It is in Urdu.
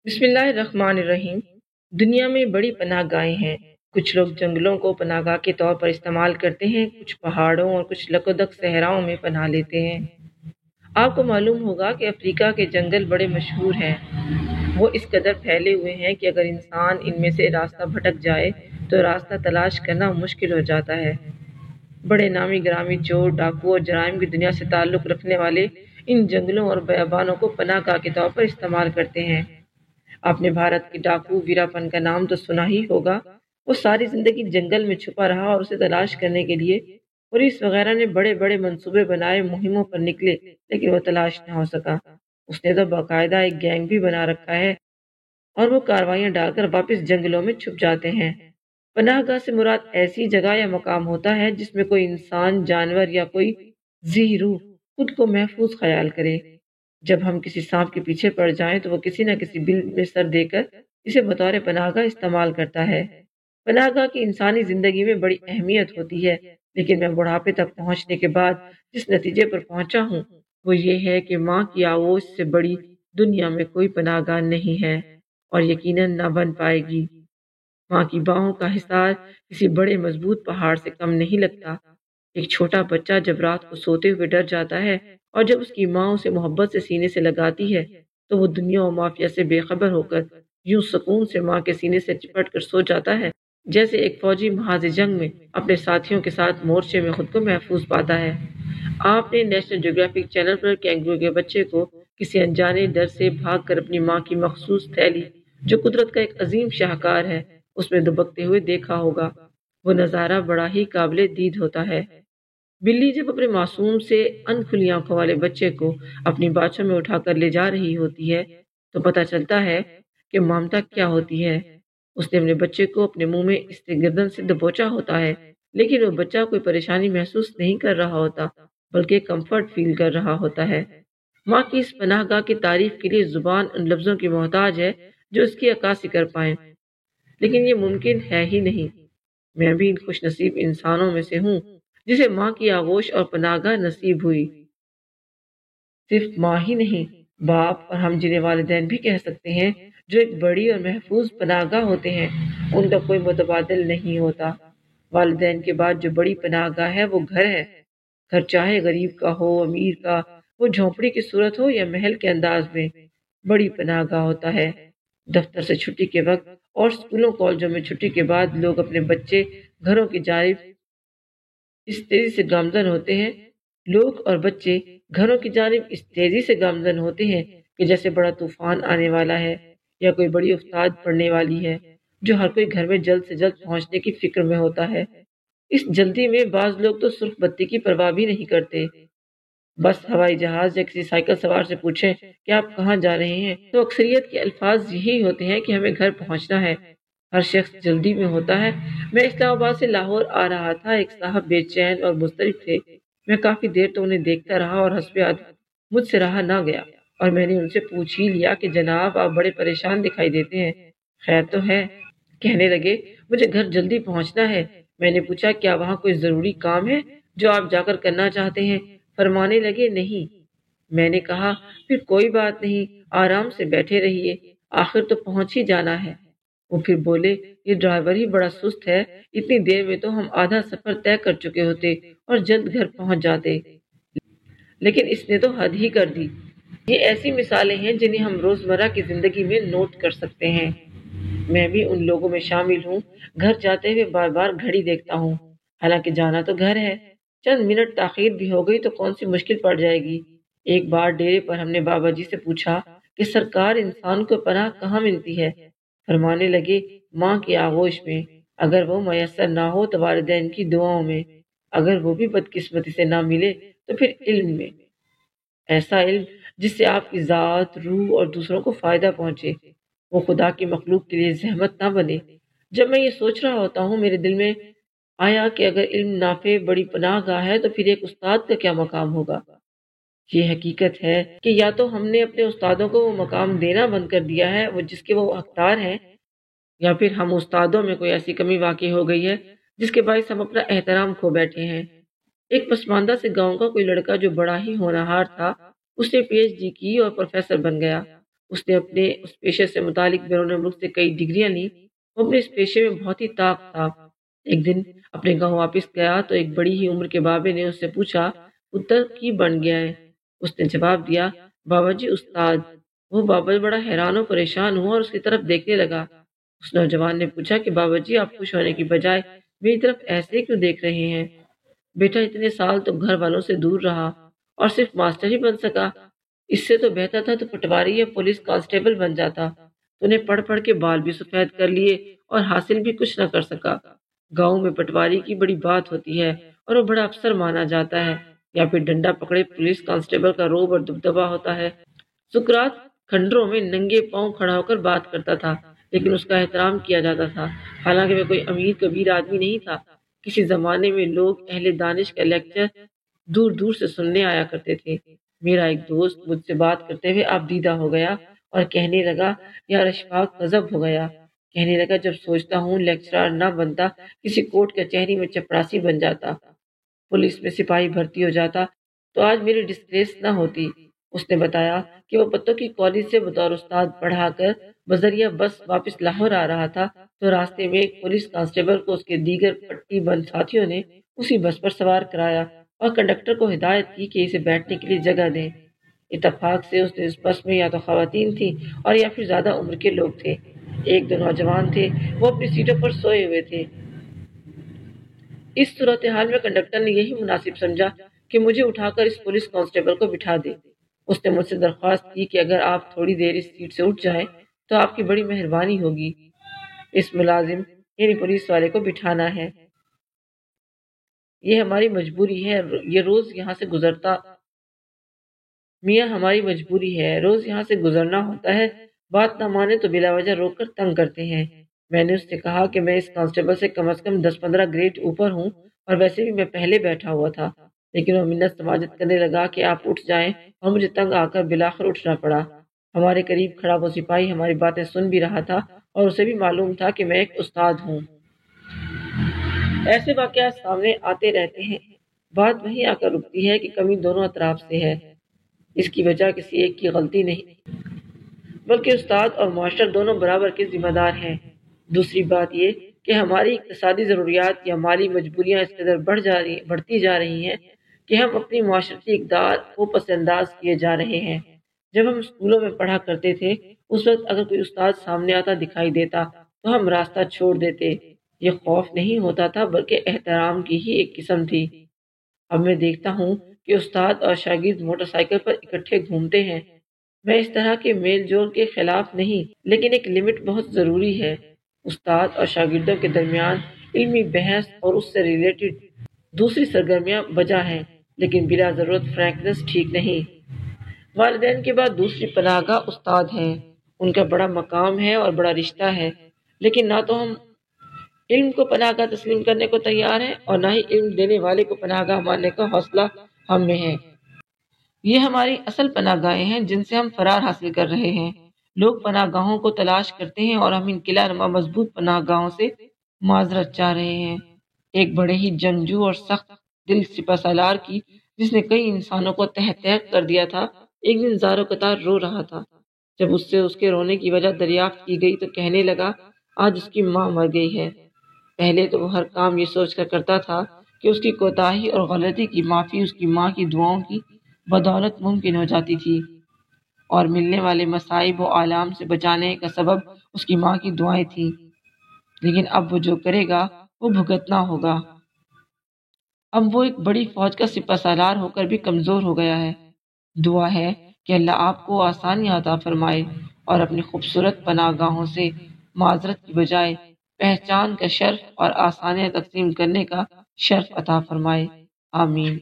بسم اللہ الرحمن الرحیم۔ دنیا میں بڑی پناہ گاہیں ہیں۔ کچھ لوگ جنگلوں کو پناہ گاہ کے طور پر استعمال کرتے ہیں، کچھ پہاڑوں اور کچھ لکودک صحراؤں میں پناہ لیتے ہیں۔ آپ کو معلوم ہوگا کہ افریقہ کے جنگل بڑے مشہور ہیں۔ وہ اس قدر پھیلے ہوئے ہیں کہ اگر انسان ان میں سے راستہ بھٹک جائے تو راستہ تلاش کرنا مشکل ہو جاتا ہے۔ بڑے نامی گرامی چور، ڈاکو اور جرائم کی دنیا سے تعلق رکھنے والے ان جنگلوں اور بیابانوں کو پناہ گاہ کے طور پر استعمال کرتے ہیں۔ آپ نے بھارت کے ڈاکو ویراپن کا نام تو سنا ہی ہوگا۔ وہ ساری زندگی جنگل میں چھپا رہا اور اسے تلاش کرنے کے لیے پولیس وغیرہ نے بڑے بڑے منصوبے بنائے، مہموں پر نکلے، لیکن وہ تلاش نہ ہو سکا۔ اس نے تو باقاعدہ ایک گینگ بھی بنا رکھا ہے اور وہ کاروائیاں ڈال کر واپس جنگلوں میں چھپ جاتے ہیں۔ پناہ گاہ سے مراد ایسی جگہ یا مقام ہوتا ہے جس میں کوئی انسان، جانور یا کوئی ذی روح خود کو محفوظ خیال کرے۔ جب ہم کسی سانپ کے پیچھے پڑ جائیں تو وہ کسی نہ کسی بل میں سر دے کر اسے بطور پناہ گاہ استعمال کرتا ہے۔ پناہ گاہ کی انسانی زندگی میں بڑی اہمیت ہوتی ہے، لیکن میں بڑھاپے تک پہنچنے کے بعد جس نتیجے پر پہنچا ہوں وہ یہ ہے کہ ماں کی آغوش سے بڑی دنیا میں کوئی پناہ گاہ نہیں ہے اور یقیناً نہ بن پائے گی۔ ماں کی باہوں کا حصار کسی بڑے مضبوط پہاڑ سے کم نہیں لگتا۔ ایک چھوٹا بچہ جب رات کو سوتے ہوئے ڈر جاتا ہے اور جب اس کی ماں اسے محبت سے سینے سے لگاتی ہے تو وہ دنیا و مافیا سے بے خبر ہو کر یوں سکون سے ماں کے سینے سے چپٹ کر سو جاتا ہے جیسے ایک فوجی محاذ جنگ میں اپنے ساتھیوں کے ساتھ مورچے میں خود کو محفوظ پاتا ہے۔ آپ نے نیشنل جیوگرافک چینل پر کینگرو کے بچے کو کسی انجانے ڈر سے بھاگ کر اپنی ماں کی مخصوص تھیلی، جو قدرت کا ایک عظیم شاہکار ہے، اس میں دبکتے ہوئے دیکھا ہوگا۔ وہ نظارہ بڑا ہی قابل دید ہوتا ہے۔ بلی جب اپنے معصوم سے ان کھلی آنکھوں والے بچے کو اپنی باچھوں میں اٹھا کر لے جا رہی ہوتی ہے تو پتہ چلتا ہے کہ ممتا کیا ہوتی ہے۔ اس نے اپنے بچے کو اپنے منہ میں اس سے گردن سے دبوچا ہوتا ہے، لیکن وہ بچہ کوئی پریشانی محسوس نہیں کر رہا ہوتا بلکہ کمفرٹ فیل کر رہا ہوتا ہے۔ ماں کی اس پناہ گاہ کی تعریف کے لیے زبان ان لفظوں کی محتاج ہے جو اس کی عکاسی کر پائیں، لیکن یہ ممکن ہے ہی نہیں۔ میں بھی ان خوش نصیب انسانوں میں سے ہوں جسے ماں کی آغوش اور پناہ گاہ نصیب ہوئی۔ صرف ماں ہی نہیں، باپ اور ہم جنہیں والدین بھی کہہ سکتے ہیں، جو ایک بڑی اور محفوظ پناہ گاہ ہوتے ہیں، ان کا کوئی متبادل نہیں ہوتا۔ والدین کے بعد جو بڑی پناہ گاہ ہے وہ گھر ہے۔ گھر چاہے غریب کا ہو، امیر کا، وہ جھونپڑی کی صورت ہو یا محل کے انداز میں، بڑی پناہ گاہ ہوتا ہے۔ دفتر سے چھٹی کے وقت اور اسکولوں کالجوں میں چھٹی کے بعد لوگ اپنے بچے گھروں کی جانب اس تیزی سے گامزن ہوتے ہیں کہ جیسے بڑا طوفان آنے والا ہے یا کوئی بڑی افتاد پڑنے والی ہے، جو ہر کوئی گھر میں جلد سے جلد پہنچنے کی فکر میں ہوتا ہے۔ اس جلدی میں بعض لوگ تو سرخ بتی کی پرواہ بھی نہیں کرتے۔ بس ہوائی جہاز یا کسی سائیکل سوار سے پوچھیں کہ آپ کہاں جا رہے ہیں تو اکثریت کے الفاظ یہی ہوتے ہیں کہ ہمیں گھر پہنچنا ہے۔ ہر شخص جلدی میں ہوتا ہے۔ میں اسلام آباد سے لاہور آ رہا تھا، ایک صاحب بے چین اور مضطرب تھے۔ میں کافی دیر تو انہیں دیکھتا رہا اور حسب عادت مجھ سے رہا نہ گیا اور میں نے ان سے پوچھ ہی لیا کہ جناب آپ بڑے پریشان دکھائی دیتے ہیں، خیر تو ہے؟ کہنے لگے مجھے گھر جلدی پہنچنا ہے۔ میں نے پوچھا کیا وہاں کوئی ضروری کام ہے جو آپ جا کر کرنا چاہتے ہیں؟ فرمانے لگے نہیں۔ میں نے کہا پھر کوئی بات نہیں، آرام سے بیٹھے رہیے، آخر تو پہنچ ہی جانا ہے۔ وہ پھر بولے یہ ڈرائیور ہی بڑا سست ہے، اتنی دیر میں تو ہم آدھا سفر طے کر چکے ہوتے اور جلد گھر پہنچ جاتے، لیکن اس نے تو حد ہی کر دی۔ یہ ایسی مثالیں ہیں جنہیں ہم روزمرہ کی زندگی میں نوٹ کر سکتے ہیں۔ میں بھی ان لوگوں میں شامل ہوں، گھر جاتے ہوئے بار بار گھڑی دیکھتا ہوں، حالانکہ جانا تو گھر ہے، چند منٹ تاخیر بھی ہو گئی تو کون سی مشکل پڑ جائے گی۔ ایک بار ڈیرے پر ہم نے بابا جی سے پوچھا کہ سرکار انسان کو پناہ کہاں ملتی ہے؟ فرمانے لگے ماں کی آغوش میں، اگر وہ میسر نہ ہو تو والدین کی دعاؤں میں، اگر وہ بھی بدقسمتی سے نہ ملے تو پھر علم میں، ایسا علم جس سے آپ کی ذات، روح اور دوسروں کو فائدہ پہنچے، وہ خدا کی مخلوق کے لیے زحمت نہ بنے۔ جب میں یہ سوچ رہا ہوتا ہوں میرے دل میں آیا کہ اگر علم نافع بڑی پناہ گاہ ہے تو پھر ایک استاد کا کیا مقام ہوگا۔ یہ حقیقت ہے کہ یا تو ہم نے اپنے استادوں کو وہ مقام دینا بند کر دیا ہے وہ جس کے وہ حقدار ہیں، یا پھر ہم استادوں میں کوئی ایسی کمی واقع ہو گئی ہے جس کے باعث ہم اپنا احترام کھو بیٹھے ہیں۔ ایک پسماندہ سے گاؤں کا کوئی لڑکا جو بڑا ہی ہونہار تھا، اس نے پی ایچ ڈی کی اور پروفیسر بن گیا۔ اس نے اپنے اس پیشے سے متعلق بیرون ملک سے کئی ڈگریاں لی۔ وہ اپنے اس پیشے میں بہت ہی طاق تھا۔ ایک دن اپنے گاؤں واپس گیا تو ایک بڑی ہی عمر کے بابے نے اس سے پوچھا، پتر کی بن گیا ہے؟ اس نے جواب دیا، بابا جی استاد۔ وہ بابا بڑا حیران و پریشان ہوا اور اس کی طرف دیکھنے لگا۔ اس نوجوان نے پوچھا کہ بابا جی آپ خوش ہونے کی بجائے میری طرف ایسے کیوں دیکھ رہے ہیں؟ بیٹا اتنے سال تو گھر والوں سے دور رہا اور صرف ماسٹر ہی بن سکا، اس سے تو بہتر تھا تو پٹواری یا پولیس کانسٹیبل بن جاتا۔ تو نے پڑھ پڑھ کے بال بھی سفید کر لیے اور حاصل بھی کچھ نہ کر سکا۔ گاؤں میں پٹواری کی بڑی بات ہوتی ہے اور وہ بڑا افسر مانا جاتا ہے، یا پھر ڈنڈا پکڑے پولیس کانسٹیبل کا روب اور دبدبا ہوتا ہے۔ سقراط کھنڈروں میں ننگے پاؤں کھڑا ہو کر بات کرتا تھا، لیکن اس کا احترام کیا جاتا تھا، حالانکہ وہ کوئی امیر کبیر آدمی نہیں تھا۔ کسی زمانے میں لوگ اہل دانش کا لیکچر دور دور سے سننے آیا کرتے تھے۔ میرا ایک دوست مجھ سے بات کرتے ہوئے آپ دیدہ ہو گیا اور کہنے لگا، یا اشفاق غضب ہو گیا۔ کہنے لگا، جب سوچتا ہوں لیکچرار نہ بنتا، کسی کوٹ کچہری میں چپڑاسی بن جاتا، پولیس میں سپاہی بھرتی ہو جاتا، تو آج میری ڈسگریس نہ ہوتی۔ اس نے بتایا کہ وہ پتوں کی کالج سے بطور استاد پڑھا کر بذریعہ بس واپس لاہور آ رہا تھا، تو راستے میں ایک پولیس کانسٹیبل کو اس کے دیگر پٹی بند ساتھیوں نے اسی بس پر سوار کرایا اور کنڈکٹر کو ہدایت کی کہ اسے بیٹھنے کے لیے جگہ دیں۔ اتفاق سے اس بس میں یا تو خواتین تھیں اور یا پھر زیادہ عمر کے لوگ تھے۔ ایک دو نوجوان تھے، وہ اپنی سیٹوں پر سوئے ہوئے تھے۔ اس صورتحال میں کنڈکٹر نے یہی مناسب سمجھا کہ مجھے اٹھا کر اس پولیس کانسٹیبل کو بٹھا دے۔ اس نے مجھ سے درخواست کی کہ اگر آپ تھوڑی دیر اس سیٹ سے اٹھ جائیں تو آپ کی بڑی مہربانی ہوگی۔ اس ملازم یعنی پولیس والے کو بٹھانا ہے، یہ ہماری مجبوری ہے، یہ روز یہاں سے گزرتا میاں ہماری مجبوری ہے، روز یہاں سے گزرنا ہوتا ہے، بات نہ مانے تو بلا وجہ روک کر تنگ کرتے ہیں۔ میں نے اس سے کہا کہ میں اس کانسٹیبل سے کم از کم 10-15 گریڈ اوپر ہوں اور ویسے بھی میں پہلے بیٹھا ہوا تھا، لیکن وہ منت سماجت کرنے لگا کہ آپ اٹھ جائیں اور مجھے تنگ آ کر بلاخر اٹھنا پڑا۔ ہمارے قریب کھڑا وہ سپاہی ہماری باتیں سن بھی رہا تھا اور اسے بھی معلوم تھا کہ میں ایک استاد ہوں۔ ایسے واقعات سامنے آتے رہتے ہیں۔ بات وہیں آ کر رکتی ہے کہ کمی دونوں اطراف سے ہے، اس کی وجہ کسی ایک کی غلطی نہیں بلکہ استاد اور معاشر دونوں برابر کے ذمہ دار ہیں۔ دوسری بات یہ کہ ہماری اقتصادی ضروریات یا مالی مجبوریاں اس قدر بڑھتی جا رہی ہیں کہ ہم اپنی معاشرتی اقدار کو پس انداز کیے جا رہے ہیں۔ جب ہم اسکولوں میں پڑھا کرتے تھے، اس وقت اگر کوئی استاد سامنے آتا دکھائی دیتا تو ہم راستہ چھوڑ دیتے۔ یہ خوف نہیں ہوتا تھا بلکہ احترام کی ہی ایک قسم تھی۔ اب میں دیکھتا ہوں کہ استاد اور شاگرد موٹر سائیکل پر اکٹھے گھومتے ہیں۔ میں اس طرح کے میل جول کے خلاف نہیں، لیکن ایک لمٹ بہت ضروری ہے۔ استاد اور شاگردوں کے درمیان علمی بحث اور اس سے ریلیٹڈ دوسری سرگرمیاں بجا ہیں، لیکن بلا ضرورت فرینکنس ٹھیک نہیں۔ والدین کے بعد دوسری پناہ گاہ استاد ہیں، ان کا بڑا مقام ہے اور بڑا رشتہ ہے، لیکن نہ تو ہم علم کو پناہ گاہ تسلیم کرنے کو تیار ہیں اور نہ ہی علم دینے والے کو پناہ گاہ ماننے کا حوصلہ ہم میں ہے۔ یہ ہماری اصل پناہ گاہیں ہیں جن سے ہم فرار حاصل کر رہے ہیں۔ لوگ پناہ گاہوں کو تلاش کرتے ہیں اور ہم ان قلعہ نما مضبوط پناہ گاہوں سے معذرت چاہ رہے ہیں۔ ایک بڑے ہی جنگجو اور سخت دل سپہ سالار کی، جس نے کئی انسانوں کو تہہ تہہ کر دیا تھا، ایک دن زاروں قطار رو رہا تھا۔ جب اس سے اس کے رونے کی وجہ دریافت کی گئی تو کہنے لگا، آج اس کی ماں مر گئی ہے۔ پہلے تو وہ ہر کام یہ سوچ کر کرتا تھا کہ اس کی کوتاہی اور غلطی کی معافی اس کی ماں کی دعاؤں کی بدولت ممکن ہو جاتی تھی، اور ملنے والے مصائب و آلام سے بچانے کا سبب اس کی ماں کی دعائیں تھیں۔ لیکن اب وہ جو کرے گا وہ بھگتنا ہوگا۔ اب وہ ایک بڑی فوج کا سپہ سالار ہو کر بھی کمزور ہو گیا ہے۔ دعا ہے کہ اللہ آپ کو آسانیاں عطا فرمائے اور اپنی خوبصورت پناہ گاہوں سے معذرت کی بجائے پہچان کا شرف اور آسانیاں تقسیم کرنے کا شرف عطا فرمائے۔ آمین۔